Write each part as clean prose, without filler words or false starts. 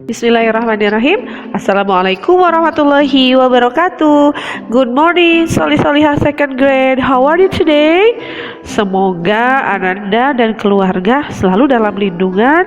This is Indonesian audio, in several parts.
Bismillahirrahmanirrahim. Assalamualaikum warahmatullahi wabarakatuh. Good morning, Solih-Solihah second grade. How are you today? Semoga Ananda dan keluarga selalu dalam lindungan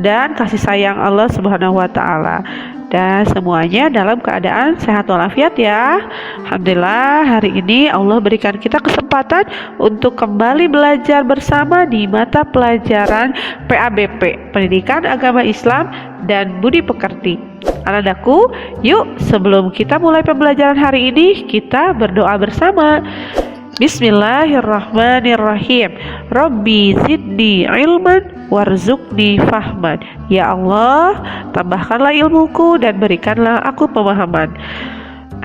dan kasih sayang Allah Subhanahu wa taala. Dan semuanya dalam keadaan sehat walafiat ya. Alhamdulillah, hari ini Allah berikan kita kesempatan untuk kembali belajar bersama di mata pelajaran PABP, Pendidikan Agama Islam dan Budi Pekerti. Anandaku, yuk sebelum kita mulai pembelajaran hari ini, kita berdoa bersama. Bismillahirrahmanirrahim. Rabbi zidni ilman warzuqni fahman. Ya Allah, tambahkanlah ilmuku dan berikanlah aku pemahaman.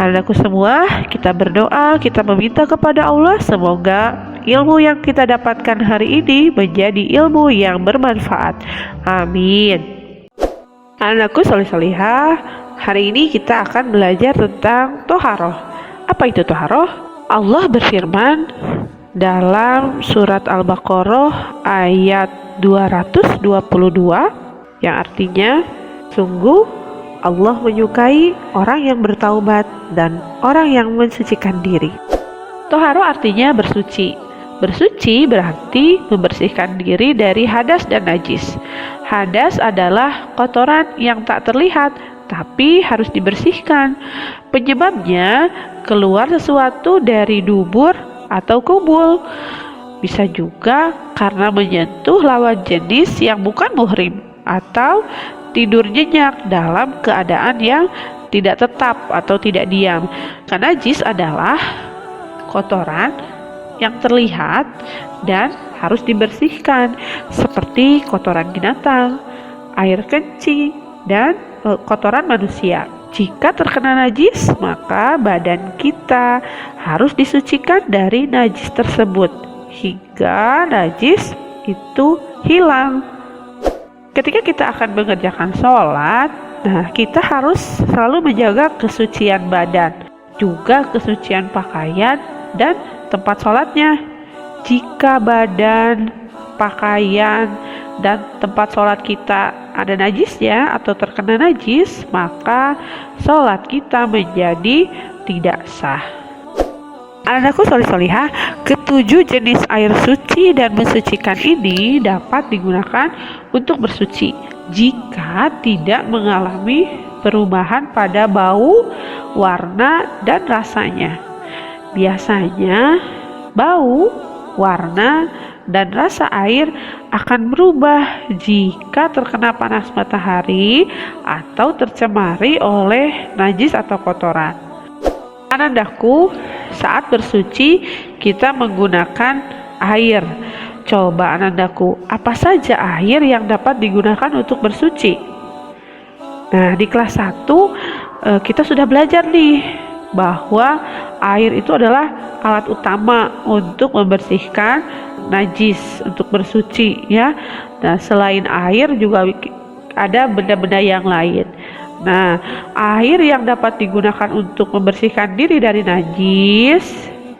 Anakku semua, kita berdoa, kita meminta kepada Allah semoga ilmu yang kita dapatkan hari ini menjadi ilmu yang bermanfaat. Amin. Anakku solih-solihah, hari ini kita akan belajar tentang toharoh. Apa itu toharoh? Allah berfirman dalam surat Al-Baqarah ayat 222 yang artinya, sungguh Allah menyukai orang yang bertaubat dan orang yang mensucikan diri. Toharoh artinya bersuci. Bersuci berarti membersihkan diri dari hadas dan najis. Hadas adalah kotoran yang tak terlihat tapi harus dibersihkan. Penyebabnya keluar sesuatu dari dubur atau kubul. Bisa juga karena menyentuh lawan jenis yang bukan muhrim atau tidur nyenyak dalam keadaan yang tidak tetap atau tidak diam. Karena najis adalah kotoran yang terlihat dan harus dibersihkan seperti kotoran binatang, air kencing, dan kotoran manusia. Jika terkena najis, maka badan kita harus disucikan dari najis tersebut hingga najis itu hilang. Ketika kita akan mengerjakan sholat, kita harus selalu menjaga kesucian badan, juga kesucian pakaian dan tempat sholatnya. Jika badan, pakaian, dan tempat sholat kita ada najisnya atau terkena najis, maka sholat kita menjadi tidak sah. Anakku solih-solihah, ketujuh jenis air suci dan mensucikan ini dapat digunakan untuk bersuci jika tidak mengalami perubahan pada bau, warna, dan rasanya. Biasanya bau, warna, dan rasa air akan berubah jika terkena panas matahari atau tercemari oleh najis atau kotoran. Anandaku, saat bersuci kita menggunakan air. Coba Anandaku, apa saja air yang dapat digunakan untuk bersuci? Nah, di kelas 1 kita sudah belajar nih bahwa air itu adalah alat utama untuk membersihkan najis, untuk bersuci ya. Nah, selain air juga ada benda-benda yang lain. Nah, air yang dapat digunakan untuk membersihkan diri dari najis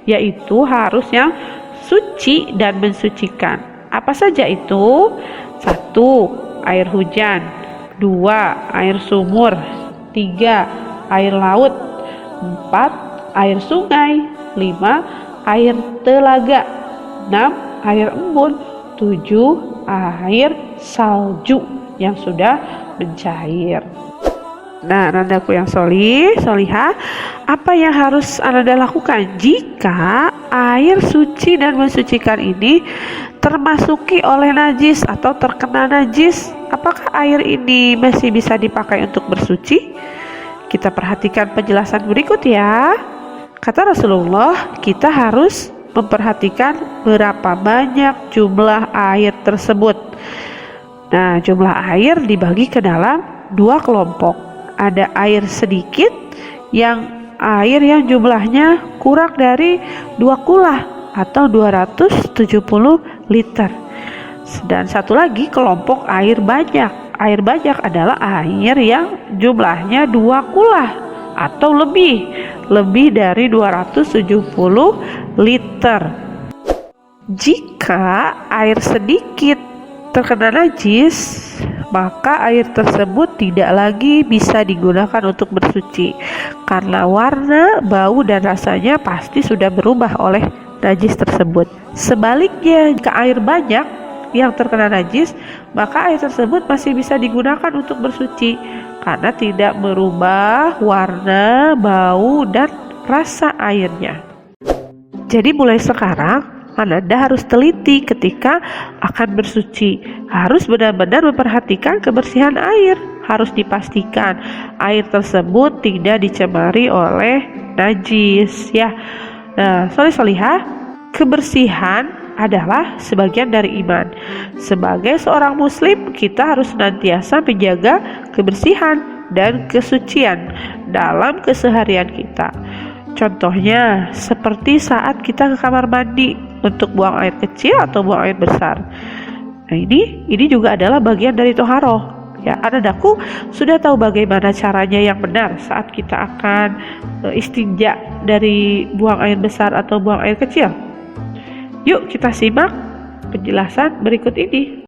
yaitu harus yang suci dan mensucikan. Apa saja itu? 1. Air hujan. 2. Air sumur. 3. Air laut. 4. Air sungai. 5. Air telaga. 6. Air embun. 7. Air salju yang sudah mencair. Nah, Anandaku yang solihah, apa yang harus Ananda lakukan jika air suci dan mensucikan ini termasuki oleh najis atau terkena najis? Apakah air ini masih bisa dipakai untuk bersuci? Kita perhatikan penjelasan berikut ya. Kata Rasulullah, kita harus memperhatikan berapa banyak jumlah air tersebut. Nah, jumlah air dibagi ke dalam 2 kelompok. Ada air sedikit yang air yang jumlahnya kurang dari 2 kula atau 270 liter. Dan satu lagi kelompok air banyak. Air banyak adalah air yang jumlahnya 2 kula atau lebih dari 270 liter. Jika air sedikit terkena najis, maka air tersebut tidak lagi bisa digunakan untuk bersuci karena warna, bau, dan rasanya pasti sudah berubah oleh najis tersebut. Sebaliknya, jika air banyak yang terkena najis, maka air tersebut masih bisa digunakan untuk bersuci karena tidak merubah warna, bau, dan rasa airnya. Jadi mulai sekarang Anda harus teliti ketika akan bersuci. Harus benar-benar memperhatikan kebersihan air. Harus dipastikan air tersebut tidak dicemari oleh najis, ya. Nah, soleh-solihah, kebersihan adalah sebagian dari iman. Sebagai seorang muslim, kita harus senantiasa menjaga kebersihan dan kesucian dalam keseharian kita. Contohnya seperti saat kita ke kamar mandi untuk buang air kecil atau buang air besar. Nah, ini juga adalah bagian dari toharoh. Ya, anak-anakku sudah tahu bagaimana caranya yang benar saat kita akan istinja dari buang air besar atau buang air kecil. Yuk kita simak penjelasan berikut ini.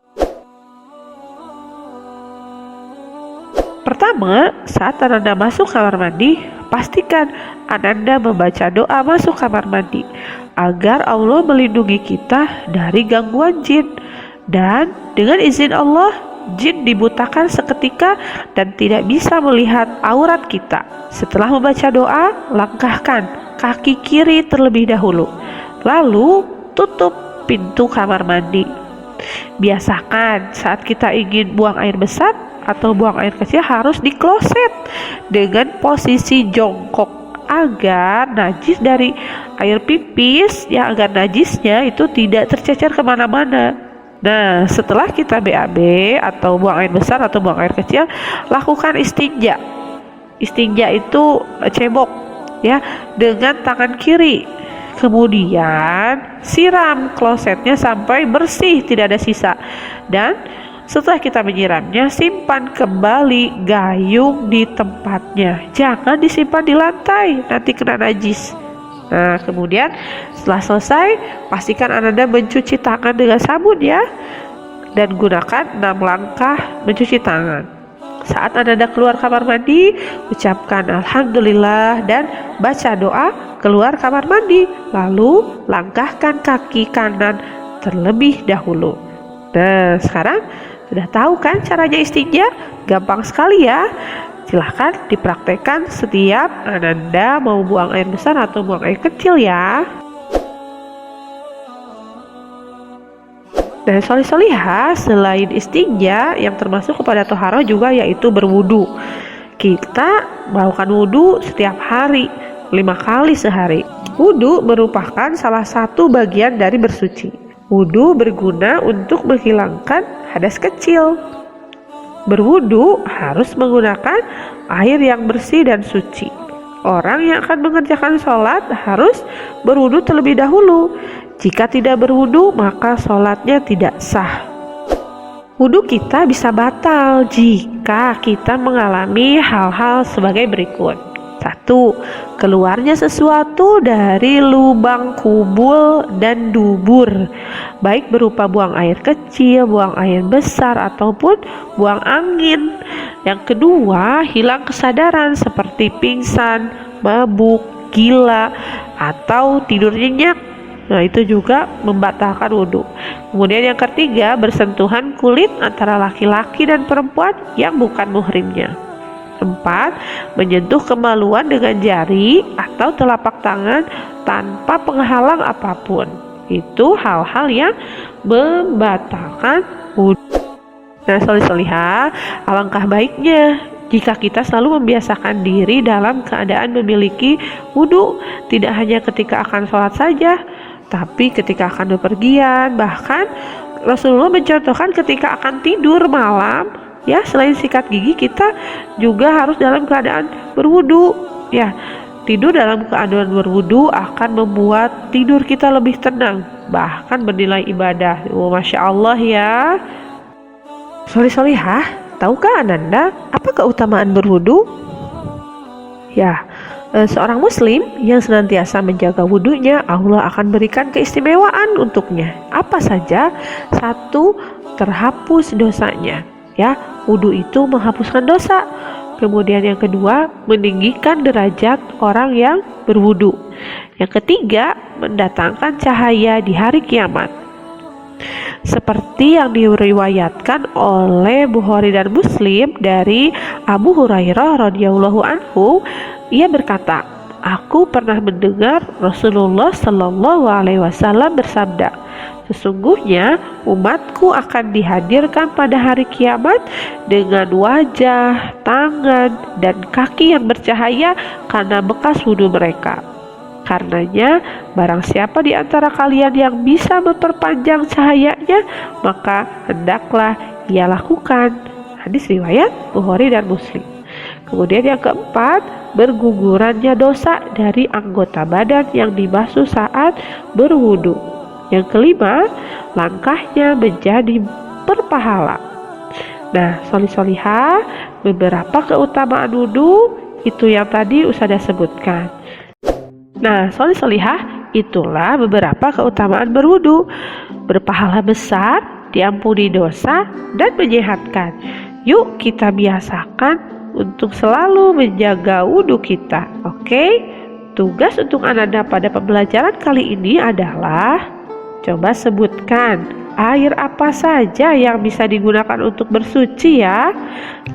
Pertama, saat Anda masuk kamar mandi, pastikan Anda membaca doa masuk kamar mandi agar Allah melindungi kita dari gangguan jin. Dan dengan izin Allah, jin dibutakan seketika dan tidak bisa melihat aurat kita. Setelah membaca doa, langkahkan kaki kiri terlebih dahulu. Lalu tutup pintu kamar mandi. Biasakan saat kita ingin buang air besar atau buang air kecil harus di kloset dengan posisi jongkok agar najis dari air pipis, ya, agar najisnya itu tidak tercecer kemana-mana. Nah, setelah kita BAB atau buang air besar atau buang air kecil, lakukan istinja. Istinja itu cebok, ya, dengan tangan kiri. Kemudian siram klosetnya sampai bersih, tidak ada sisa. Dan setelah kita menyiramnya, simpan kembali gayung di tempatnya. Jangan disimpan di lantai, nanti kena najis. Nah, kemudian setelah selesai, pastikan Anda mencuci tangan dengan sabun, ya. Dan gunakan 6 langkah mencuci tangan. Saat Anda keluar kamar mandi, ucapkan Alhamdulillah dan baca doa keluar kamar mandi. Lalu langkahkan kaki kanan terlebih dahulu. Nah, sekarang sudah tahu kan caranya istinja? Gampang sekali, ya. Silahkan dipraktekkan setiap Anda mau buang air besar atau buang air kecil, ya. Dan solih-solihah, selain istinja, yang termasuk kepada toharoh juga yaitu berwudu. Kita melakukan wudu setiap hari, 5 kali sehari. Wudu merupakan salah satu bagian dari bersuci. Wudu berguna untuk menghilangkan hadas kecil. Berwudu harus menggunakan air yang bersih dan suci. Orang yang akan mengerjakan sholat harus berwudu terlebih dahulu. Jika tidak berwudu, maka sholatnya tidak sah. Wudu kita bisa batal jika kita mengalami hal-hal sebagai berikut. 1. Keluarnya sesuatu dari lubang kubul dan dubur, baik berupa buang air kecil, buang air besar, ataupun buang angin. Yang kedua, hilang kesadaran seperti pingsan, mabuk, gila, atau tidur nyenyak. Nah, itu juga membatalkan wudhu. Kemudian yang ketiga, bersentuhan kulit antara laki-laki dan perempuan yang bukan muhrimnya. 4. Menyentuh kemaluan dengan jari atau telapak tangan tanpa penghalang apapun. Itu hal-hal yang membatalkan wudhu. Nah, solih-solihah, alangkah baiknya jika kita selalu membiasakan diri dalam keadaan memiliki wudhu, tidak hanya ketika akan sholat saja, tapi ketika akan bepergian. Bahkan Rasulullah mencontohkan ketika akan tidur malam, ya, selain sikat gigi kita juga harus dalam keadaan berwudu, ya. Tidur dalam keadaan berwudu akan membuat tidur kita lebih tenang, bahkan bernilai ibadah. Masya Allah ya. Solihah, tahukah Ananda apa keutamaan berwudu? Ya, seorang muslim yang senantiasa menjaga wudunya, Allah akan berikan keistimewaan untuknya. Apa saja? 1. Terhapus dosanya. Ya, wudu itu menghapuskan dosa. Kemudian yang kedua, meninggikan derajat orang yang berwudu. Yang ketiga, mendatangkan cahaya di hari kiamat. Seperti yang diriwayatkan oleh Bukhari dan Muslim dari Abu Hurairah radhiyallahu anhu, ia berkata, "Aku pernah mendengar Rasulullah Shallallahu alaihi wasallam bersabda, sesungguhnya umatku akan dihadirkan pada hari kiamat dengan wajah, tangan, dan kaki yang bercahaya karena bekas wudhu mereka. Karenanya, barang siapa di antara kalian yang bisa memperpanjang cahayanya, maka hendaklah ia lakukan." Hadis riwayat Bukhari dan Muslim. Kemudian yang keempat, bergugurannya dosa dari anggota badan yang dibasuh saat berwudu. Yang kelima, langkahnya menjadi berpahala. Nah, solihah, beberapa keutamaan wudu itu yang tadi Ustazah sebutkan. Nah, solihah, itulah beberapa keutamaan berwudu. Berpahala besar, diampuni dosa, dan menyehatkan. Yuk kita biasakan untuk selalu menjaga wudu kita. Oke? Tugas untuk Ananda pada pembelajaran kali ini adalah coba sebutkan air apa saja yang bisa digunakan untuk bersuci ya.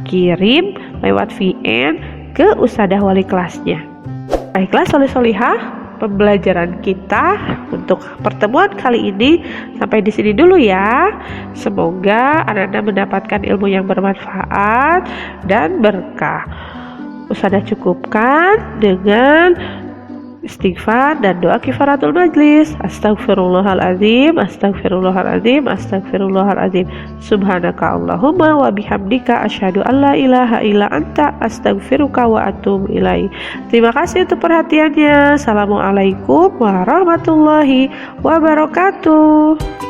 Kirim lewat VN ke Ustazah wali kelasnya. Baiklah solihah, pembelajaran kita untuk pertemuan kali ini sampai di sini dulu ya. Semoga Ananda mendapatkan ilmu yang bermanfaat dan berkah. Ustazah cukupkan dengan istighfar dan doa kifaratul majlis. Astagfirullahaladzim, astagfirullahaladzim, astagfirullahaladzim. Subhanaka Allahumma wa bihamdika asyhadu an la ilaha illa anta astaghfiruka wa atubu ilaik. Terima kasih untuk perhatiannya. Assalamualaikum warahmatullahi wabarakatuh.